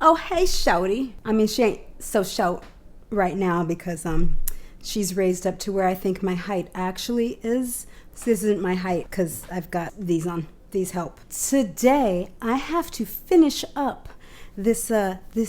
Oh, hey, shorty. I mean, she ain't so short right now because she's raised up to where I think my height actually is. This isn't my height because I've got these on. These help. Today, I have to finish up this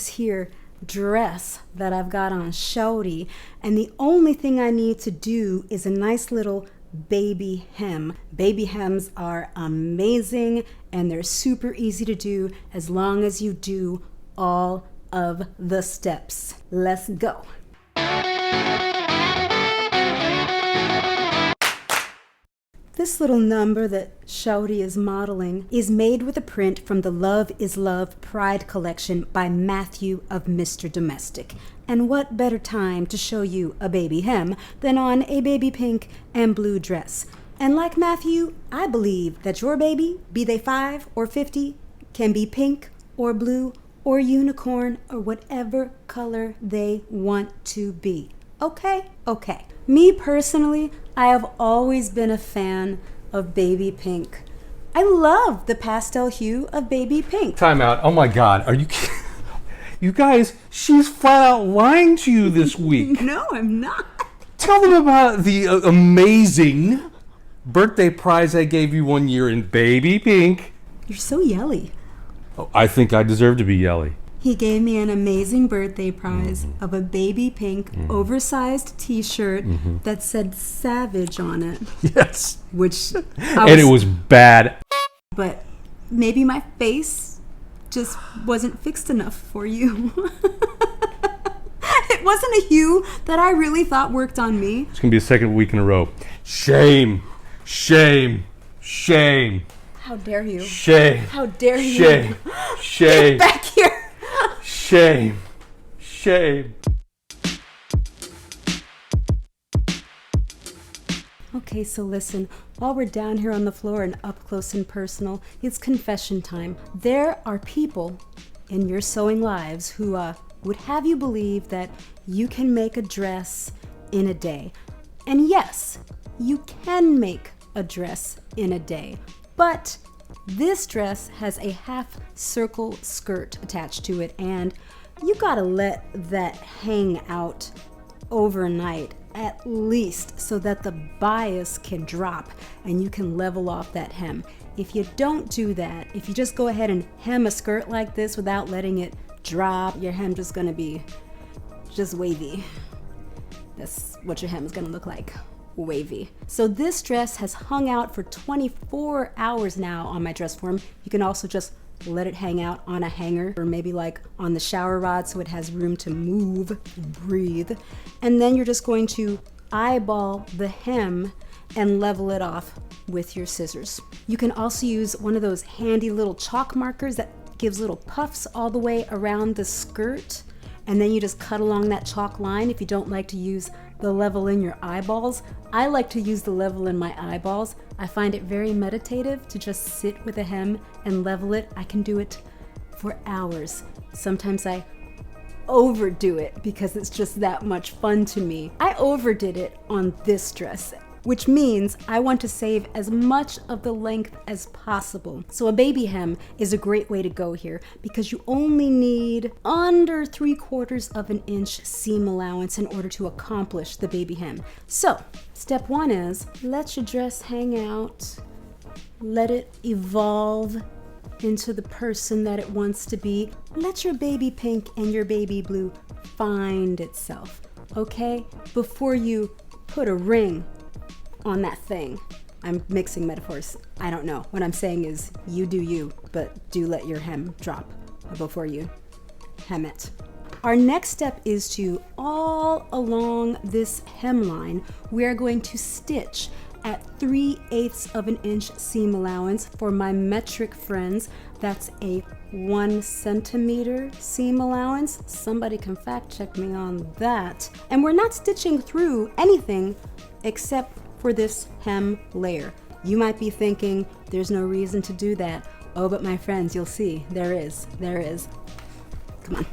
here dress that I've got on shorty, and the only thing I need to do is a nice little baby hem. Baby hems are amazing, and they're super easy to do as long as you do all of the steps. Let's go. This little number that shorty is modeling is made with a print from the Love is Love Pride collection by Matthew of Mr. Domestic. And what better time to show you a baby hem than on a baby pink and blue dress. And like Matthew, I believe that your baby, be they 5 or 50, can be pink or blue or unicorn or whatever color they want to be. Okay? Okay. Me personally, I have always been a fan of baby pink. I love the pastel hue of baby pink. Time out. Oh my God. Are you kidding? You guys, she's flat out lying to you this week. No, I'm not. Tell them about the amazing birthday prize I gave you one year in baby pink. You're so yelly. Oh, I think I deserve to be yelly. He gave me an amazing birthday prize of a baby pink oversized t-shirt that said Savage on it. Yes. Which and it was bad. But maybe my face just wasn't fixed enough for you. It wasn't a hue that I really thought worked on me. It's going to be the second week in a row. Shame. Shame. Shame. How dare you? Shame. How dare you? Shame. Shame. Get back here. Shame. Shame. Okay, so listen, while we're down here on the floor and up close and personal, it's confession time. There are people in your sewing lives who would have you believe that you can make a dress in a day. And yes, you can make a dress in a day, but this dress has a half circle skirt attached to it, and you gotta let that hang out overnight at least so that the bias can drop and you can level off that hem. If you don't do that, if you just go ahead and hem a skirt like this without letting it drop, your hem just gonna be just wavy. That's what your hem is gonna look like. Wavy. So this dress has hung out for 24 hours now on my dress form. You can also just let it hang out on a hanger or maybe like on the shower rod so it has room to move, breathe. And then you're just going to eyeball the hem and level it off with your scissors. You can also use one of those handy little chalk markers that gives little puffs all the way around the skirt. And then you just cut along that chalk line if you don't like to use the level in your eyeballs. I like to use the level in my eyeballs. I find it very meditative to just sit with a hem and level it. I can do it for hours. Sometimes I overdo it because it's just that much fun to me. I overdid it on this dress, which means I want to save as much of the length as possible. So a baby hem is a great way to go here because you only need under 3/4 of an inch seam allowance in order to accomplish the baby hem. So step 1 is let your dress hang out, let it evolve into the person that it wants to be. Let your baby pink and your baby blue find itself, okay? Before you put a ring on that thing. I'm mixing metaphors. I don't know. What I'm saying is you do you, but do let your hem drop before you hem it. Our next step is to, all along this hemline, we are going to stitch at 3/8 of an inch seam allowance. For my metric friends, that's a 1 centimeter seam allowance. Somebody can fact check me on that. And we're not stitching through anything except for this hem layer. You might be thinking, there's no reason to do that. Oh, but my friends, you'll see, there is. Come on.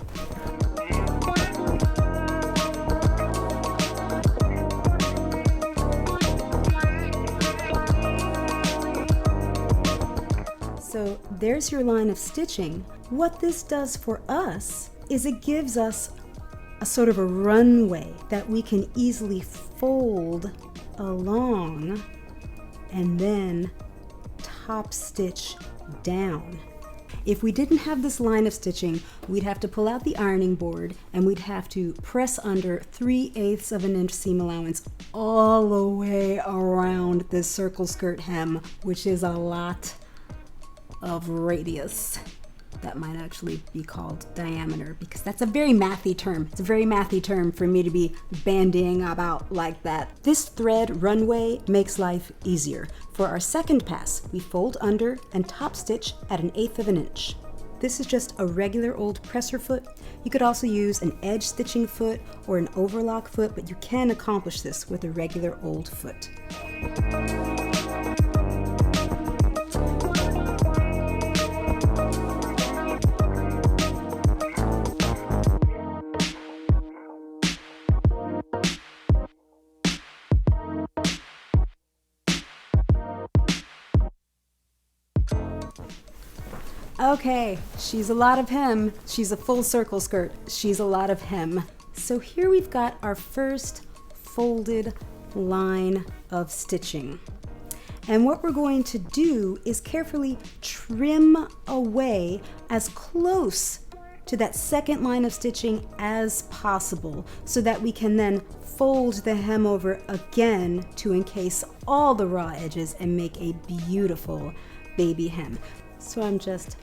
So there's your line of stitching. What this does for us is it gives us a sort of a runway that we can easily fold along and then top stitch down. If we didn't have this line of stitching, we'd have to pull out the ironing board and we'd have to press under 3/8 of an inch seam allowance all the way around this circle skirt hem, which is a lot of radius. That might actually be called diameter, because that's a very mathy term. It's a very mathy term for me to be bandying about like that. This thread runway makes life easier. For our second pass, we fold under and top stitch at 1/8 of an inch. This is just a regular old presser foot. You could also use an edge stitching foot or an overlock foot, but you can accomplish this with a regular old foot. Okay, she's a lot of hem. She's a full circle skirt. She's a lot of hem. So here we've got our first folded line of stitching. And what we're going to do is carefully trim away as close to that second line of stitching as possible, so that we can then fold the hem over again to encase all the raw edges and make a beautiful baby hem. So I'm just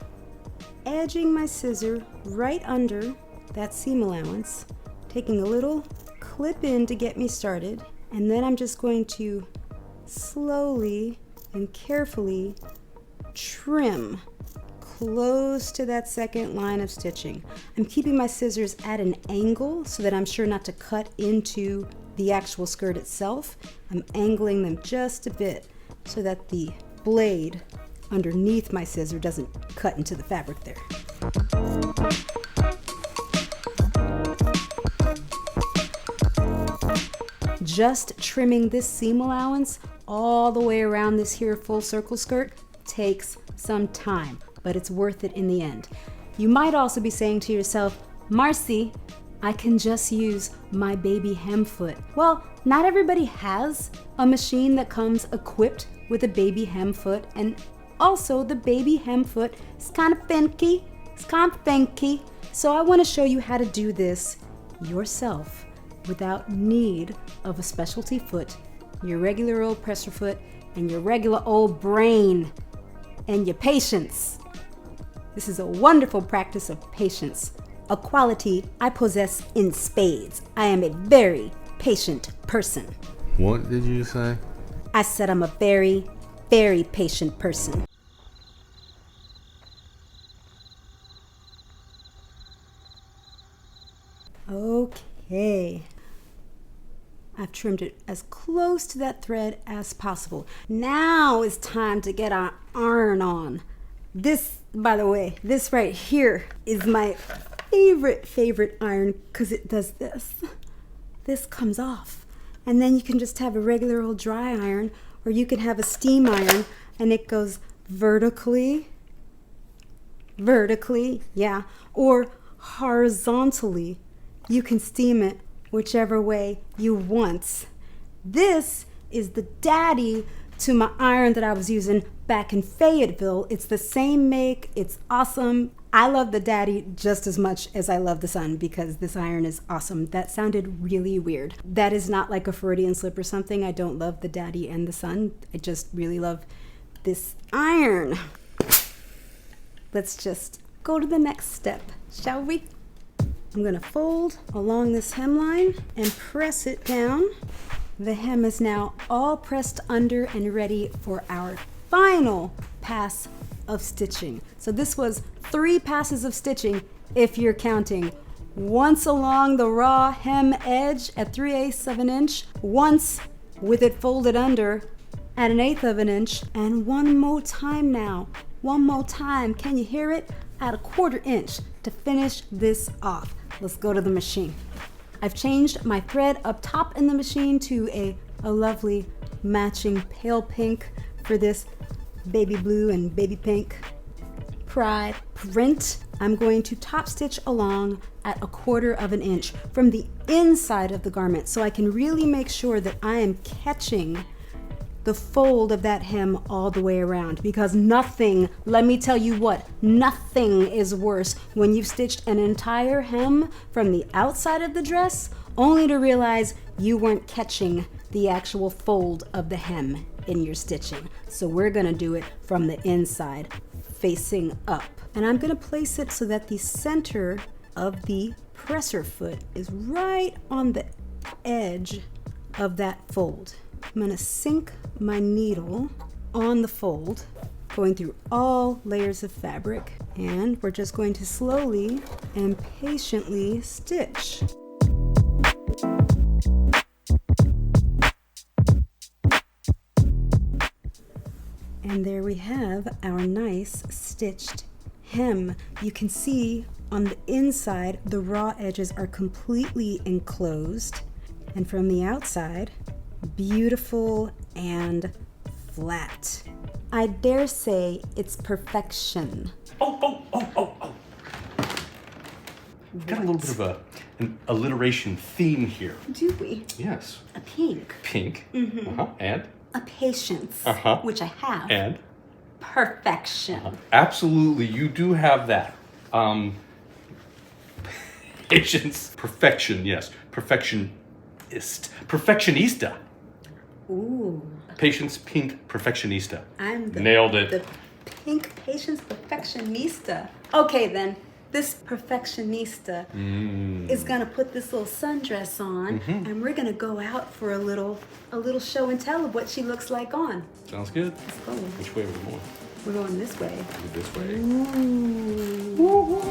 edging my scissor right under that seam allowance, taking a little clip in to get me started, and then I'm just going to slowly and carefully trim close to that second line of stitching. I'm keeping my scissors at an angle so that I'm sure not to cut into the actual skirt itself. I'm angling them just a bit so that the blade underneath my scissor doesn't cut into the fabric there. Just trimming this seam allowance all the way around this here full circle skirt takes some time, but it's worth it in the end. You might also be saying to yourself, Marcy, I can just use my baby hem foot. Well, not everybody has a machine that comes equipped with a baby hem foot, and also the baby hem foot is kind of finicky. It's kind of funky. So I want to show you how to do this yourself without need of a specialty foot, your regular old presser foot, and your regular old brain, and your patience. This is a wonderful practice of patience, a quality I possess in spades. I am a very patient person. What did you say? I said I'm a very, very patient person. Okay. I've trimmed it as close to that thread as possible. Now it's time to get our iron on. This, by the way, this right here is my favorite iron, because it does this. This comes off. And then you can just have a regular old dry iron, or you can have a steam iron, and it goes vertically, yeah, or horizontally. You can steam it whichever way you want. This is the daddy to my iron that I was using back in Fayetteville. It's the same make, it's awesome. I love the daddy just as much as I love the son, because this iron is awesome. That sounded really weird. That is not like a Freudian slip or something. I don't love the daddy and the son. I just really love this iron. Let's just go to the next step, shall we? I'm gonna fold along this hemline and press it down. The hem is now all pressed under and ready for our final pass of stitching. So this was 3 passes of stitching if you're counting. Once along the raw hem edge at 3/8 of an inch, once with it folded under at 1/8 of an inch, and one more time now. One more time, can you hear it? At 1/4 inch to finish this off. Let's go to the machine. I've changed my thread up top in the machine to a lovely matching pale pink for this baby blue and baby pink pride print. I'm going to top stitch along at 1/4 of an inch from the inside of the garment so I can really make sure that I am catching the fold of that hem all the way around, because nothing, let me tell you what, nothing is worse when you've stitched an entire hem from the outside of the dress only to realize you weren't catching the actual fold of the hem in your stitching. So we're gonna do it from the inside, facing up. And I'm gonna place it so that the center of the presser foot is right on the edge of that fold. I'm gonna sink my needle on the fold, going through all layers of fabric, and we're just going to slowly and patiently stitch. And there we have our nice stitched hem. You can see on the inside the raw edges are completely enclosed, and from the outside, beautiful and flat. I dare say it's perfection. Oh. We've got a little bit of an alliteration theme here. Do we? Yes. A pink. Pink. And? A patience, which I have. And? Perfection. Absolutely, you do have that. Patience. Perfection, yes. Perfectionista. Ooh. Patience, pink, perfectionista. I'm Nailed it. The pink patience perfectionista. Okay then, this perfectionista is gonna put this little sundress on, and we're gonna go out for a little show and tell of what she looks like on. Sounds good. Let's go. Which way are we going? We're going this way. This way. Ooh.